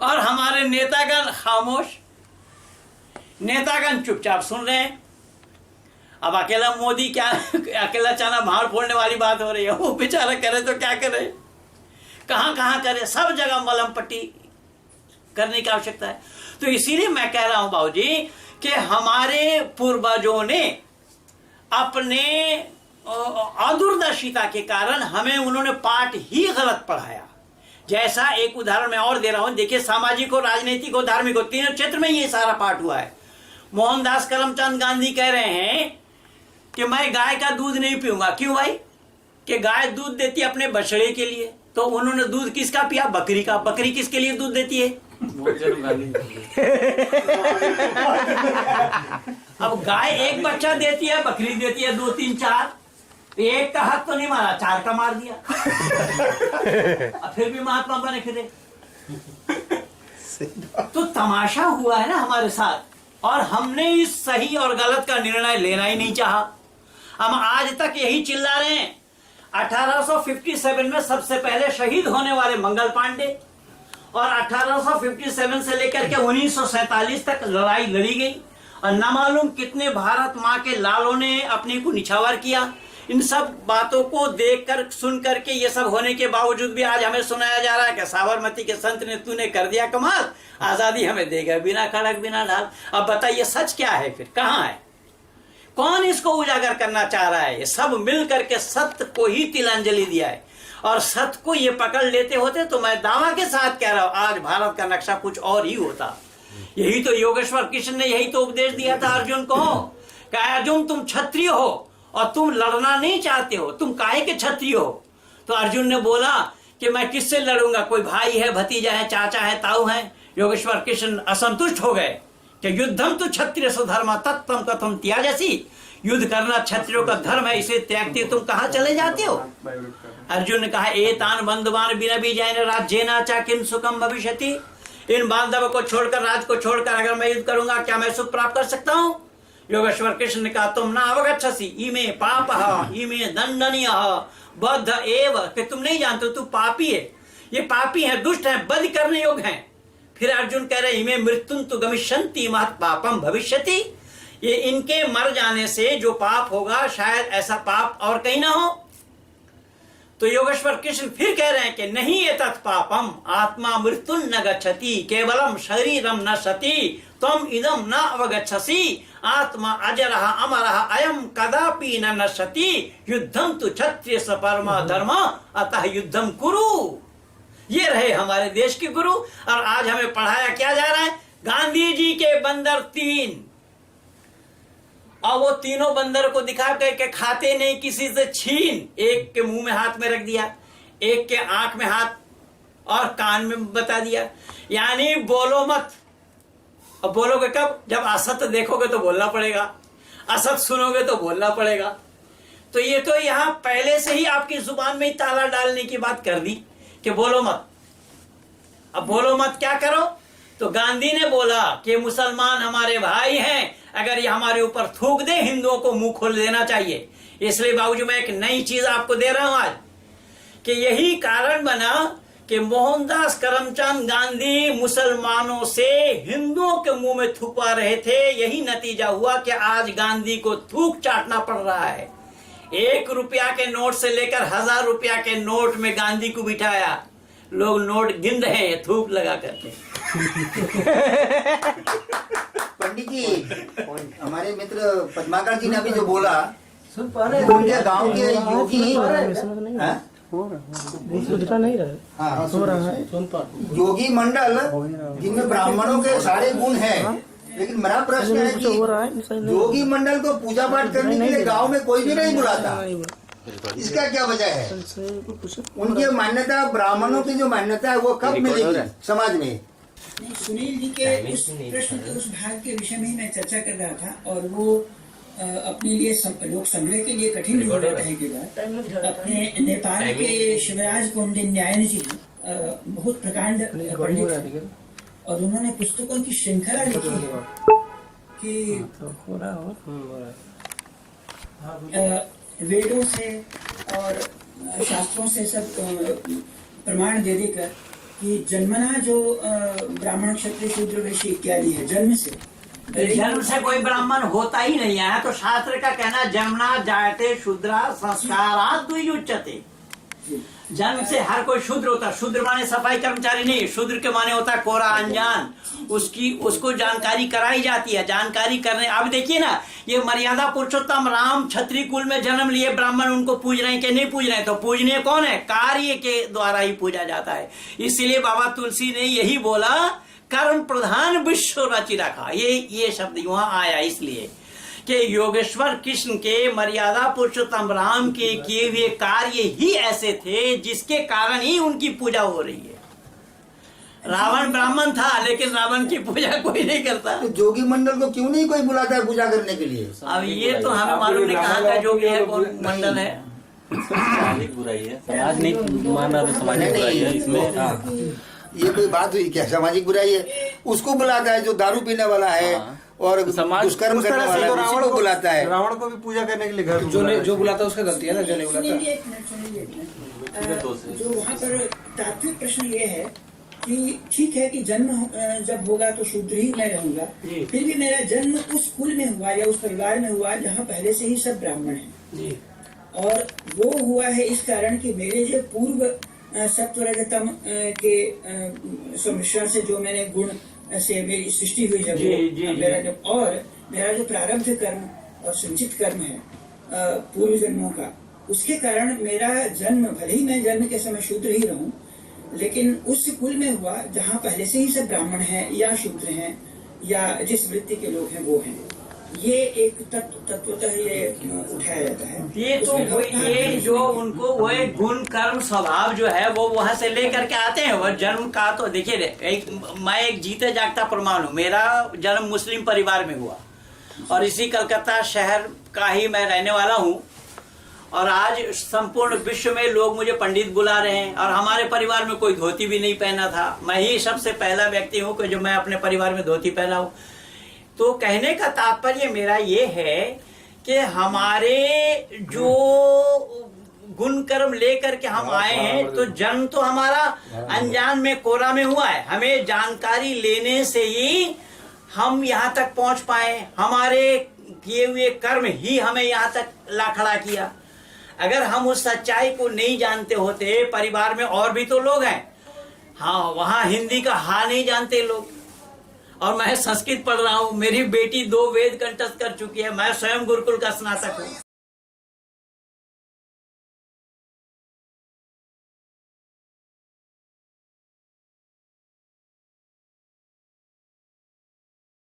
और हमारे नेतागण खामोश, नेतागण चुपचाप सुन रहे हैं। अब अकेला मोदी क्या, अकेला चना भाड़ फोड़ने वाली बात हो रही है, वो बेचारा करे तो क्या करे, कहाँ कहाँ करे, सब जगह मलम पट्टी करने की आवश्यकता है। तो इसीलिए मैं कह रहा हूं बाबूजी कि हमारे पूर्वजों ने अपने अदूरदर्शिता के कारण हमें उन्होंने पाठ ही गलत पढ़ाया। जैसा एक उदाहरण मैं और दे रहा हूं, देखिए सामाजिक हो, राजनीतिक हो, धार्मिक हो, तीनों क्षेत्र में ये सारा पाठ हुआ है। मोहनदास करमचंद गांधी कह रहे हैं कि मैं गाय का दूध नहीं पीऊंगा। क्यों भाई? कि गाय दूध देती है अपने बछड़े के लिए, तो उन्होंने दूध किसका पिया? बकरी का। बकरी किसके लिए दूध देती है? अब गाय एक बच्चा देती है, बकरी देती है 2, 3, 4। एक का हाथ तो नहीं मारा, 4 का मार दिया। अब फिर भी महात्मा बने फिरे। तो तमाशा हुआ है ना हमारे साथ, और हमने इस सही और गलत का निर्णय लेना ही नहीं चाहा। हम आज तक यही चिल्ला रहे हैं। 1857 में सबसे पहले शहीद होने वाले मंगल पांडे, और 1857 से लेकर के 1947 तक लड़ाई लड़ी गई, और न मालूम कितने भारत माँ के लालों ने अपने को निछावर किया। इन सब बातों को देखकर सुन करके ये सब होने के बावजूद भी आज हमें सुनाया जा रहा है कि साबरमती के संत ने तूने कर दिया कमाल, आजादी हमें देगा बिना खड़क बिना ढाल। अब बताइए सच क्या है, फिर कहाँ है? कौन इसको उजागर करना चाह रहा है? ये सब मिल करके सत्य को ही तिलांजलि दिया है, और सत्य को ये पकड़ लेते होते तो मैं दावा के साथ कह रहा हूं आज भारत का नक्शा कुछ और ही होता। यही तो योगेश्वर कृष्ण ने यही तो उपदेश दिया था अर्जुन को कि अर्जुन तुम क्षत्रिय हो और तुम लड़ना नहीं चाहते हो, तुम काहे के क्षत्रिय हो? तो अर्जुन ने बोला कि मैं किससे लड़ूंगा, कोई भाई है, भतीजा है, चाचा है, ताऊ है। योगेश्वर कृष्ण असंतुष्ट हो गए कि युद्धम तो क्षत्रिय सुधर्मा तत्तम कथम त्याजसी, युद्ध करना क्षत्रियों का धर्म है, इसे त्यागते तुम कहाँ चले जाते हो? अर्जुन ने कहा एतान बंधुवान बिना भी जाए राज्य नाचा किन सुखम भविष्यति, इन बांधवों को छोड़कर, राज को छोड़कर अगर मैं युद्ध करूंगा क्या मैं सुख प्राप्त कर सकता हूँ? योगेश्वर कृष्ण ने कहा तुम ना अवगच्छसि इमे पाप इमे दंडनीय बद्ध एव, कि तुम नहीं जानते, तू पापी है, ये पापी है, दुष्ट है, बद करने योग्य है। फिर अर्जुन कह रहे इमे मृत्युं तु गमिष्यन्ति महत् पापम भविष्यति, ये इनके मर जाने से जो पाप होगा शायद ऐसा पाप और कहीं ना हो। तो योगेश्वर कृष्ण फिर कह रहे हैं कि नहीं ये तत्पापम आत्मा मृत्यु न गच्छति केवलम शरीरम न सति तम इदम न अवगच्छसि आत्मा अजरः अमरः अयम कदापि न नश्यति युद्धम तु क्षत्रिय परम धर्म अतः युद्धम कुरु। ये रहे हमारे देश के गुरु, और आज हमें पढ़ाया क्या जा रहा है? गांधी जी के बंदर 3, और वो तीनों बंदर को दिखा के खाते नहीं किसी से छीन, एक के मुंह में हाथ में रख दिया, एक के आंख में हाथ और कान में बता दिया, यानी बोलो मत। अब बोलोगे कब? जब असत्य देखोगे तो बोलना पड़ेगा, असत्य सुनोगे तो बोलना पड़ेगा। तो ये तो यहाँ पहले से ही आपकी जुबान में ही ताला डालने की बात कर दी कि बोलो मत। अब बोलो मत क्या करो? तो गांधी ने बोला कि मुसलमान हमारे भाई हैं, अगर ये हमारे ऊपर थूक दे हिंदुओं को मुंह खोल देना चाहिए। इसलिए बाबूजी मैं एक नई चीज आपको दे रहा हूं आज, कि यही कारण बना कि मोहनदास करमचंद गांधी मुसलमानों से हिंदुओं के मुंह में थूकवा रहे थे। यही नतीजा हुआ कि आज गांधी को थूक चाटना पड़ रहा है। 1 रुपया के नोट से लेकर 1000 रुपया के नोट में गांधी को बिठाया, लोग नोट गिन रहे हैं थूक लगा करके। पंडित जी, हमारे मित्र पद्माकर जी ने अभी जो बोला, उनके गांव के योगी योगी मंडल जिनमें ब्राह्मणों के सारे गुण हैं, लेकिन मेरा प्रश्न है कि योगी मंडल को पूजा पाठ करने के लिए गांव में कोई भी नहीं बुलाता, इसका क्या वजह है? उनकी मान्यता, ब्राह्मणों की जो मान्यता है वो कब मिलेगी समाज में? सुनील जी के उस प्रश्न के उस भाग के विषय में ही मैं चर्चा कर रहा था, और वो अपने लिए लोक संग्रह के लिए कठिन हो रहा है कि अपने नेपाल के शिवराज कौंडिन्यायन जी बहुत प्रकांड पंडित हैं, और उन्होंने पुस्तकों की श्रृंखला लिखी है कि वेदों से और शास्त्रों से सब प्रमाण दे देकर कि जन्मना जो ब्राह्मण क्षत्रिय शूद्र वैश्य इत्यादि है, जन्म से कोई ब्राह्मण होता ही नहीं है। तो शास्त्र का कहना जन्मना जायते शूद्रा संस्कारात् द्विजुच्यते, जन्म से हर कोई शूद्र होता है। शूद्र माने सफाई कर्मचारी नहीं, शूद्र के माने होता है कोरा अनजान, उसको जानकारी कराई जाती है। जानकारी करने, अब देखिए ना, ये मर्यादा पुरुषोत्तम राम क्षत्रिय कुल में जन्म लिए ब्राह्मण उनको पूज रहे हैं कि नहीं पूज रहे हैं? तो पूजनीय कौन है? कार्य के द्वारा ही पूजा जाता है। इसलिए बाबा तुलसी ने यही बोला, कर्म प्रधान विश्व रचि रखा। ये शब्द वहां आया इसलिए कि योगेश्वर कृष्ण के मर्यादा पुरुषोत्तम राम के किए हुए कार्य ही ऐसे थे जिसके कारण ही उनकी पूजा हो रही है। रावण ब्राह्मण था लेकिन रावण की पूजा कोई नहीं करता। तो जोगी मंडल को क्यों नहीं कोई बुलाता है पूजा करने के लिए? अब ये तो हमें मालूम नहीं कहाँ का जोगी है, कौन मंडल है। सामाजिक बुराई है, समाज नहीं मान रहा तो सामाजिक बुराई है इसमें। ये कोई बात हुई क्या? सामाजिक बुराई है। उसको बुलाता है जो दारू पीने वाला है और दुष्कर्म करने वाला है, रावण को बुलाता है। रावण को भी पूजा करने के लिए घर जो बुलाता है उसका गलती है ना, जो नहीं बुलाता। जो वहाँ पर तात्विक प्रश्न ये है कि ठीक है कि जन्म जब होगा तो शूद्र ही मैं रहूंगा, फिर भी मेरा जन्म उस कुल में हुआ या उस परिवार में हुआ जहाँ पहले से ही सब ब्राह्मण हैं, और वो हुआ है इस कारण कि मेरे जो पूर्व सत्व रजतम के सम्मिश्रण से जो मैंने गुण से मेरी सृष्टि हुई है, मेरा जो प्रारब्ध कर्म और संचित कर्म है पूर्व जन्मों का, उसके कारण मेरा जन्म, भले ही मैं जन्म के समय शूद्र ही रहूं, लेकिन उस कुल में हुआ जहाँ पहले से ही सब ब्राह्मण हैं या शूद्र हैं या जिस वृत्ति के लोग हैं वो हैं। ये एक तत्वतः ये उठाया जाता है। ये जो उनको वो एक गुण कर्म स्वभाव जो है वो वहां से लेकर के आते हैं। वो जन्म का तो देखिए, मैं एक जीते जागता प्रमाण हूँ। मेरा जन्म मुस्लिम परिवार में हुआ और इसी कलकत्ता शहर का ही मैं रहने वाला हूँ, और आज संपूर्ण विश्व में लोग मुझे पंडित बुला रहे हैं। और हमारे परिवार में कोई धोती भी नहीं पहना था, मैं ही सबसे पहला व्यक्ति हूँ कि जो मैं अपने परिवार में धोती पहना हूँ। तो कहने का तात्पर्य मेरा ये है कि हमारे जो गुण कर्म लेकर के हम आए हैं, तो जन्म तो हमारा अनजान में कोरा में हुआ है। हमें जानकारी लेने से ही हम यहाँ तक पहुँच पाए। हमारे किए हुए कर्म ही हमें यहाँ तक ला खड़ा किया। अगर हम उस सच्चाई को नहीं जानते होते, परिवार में और भी तो लोग हैं, हाँ, वहाँ हिंदी का हा नहीं जानते लोग, और मैं संस्कृत पढ़ रहा हूँ। मेरी बेटी 2 वेद कंठस्थ कर चुकी है, मैं स्वयं गुरुकुल का स्नातक हूँ।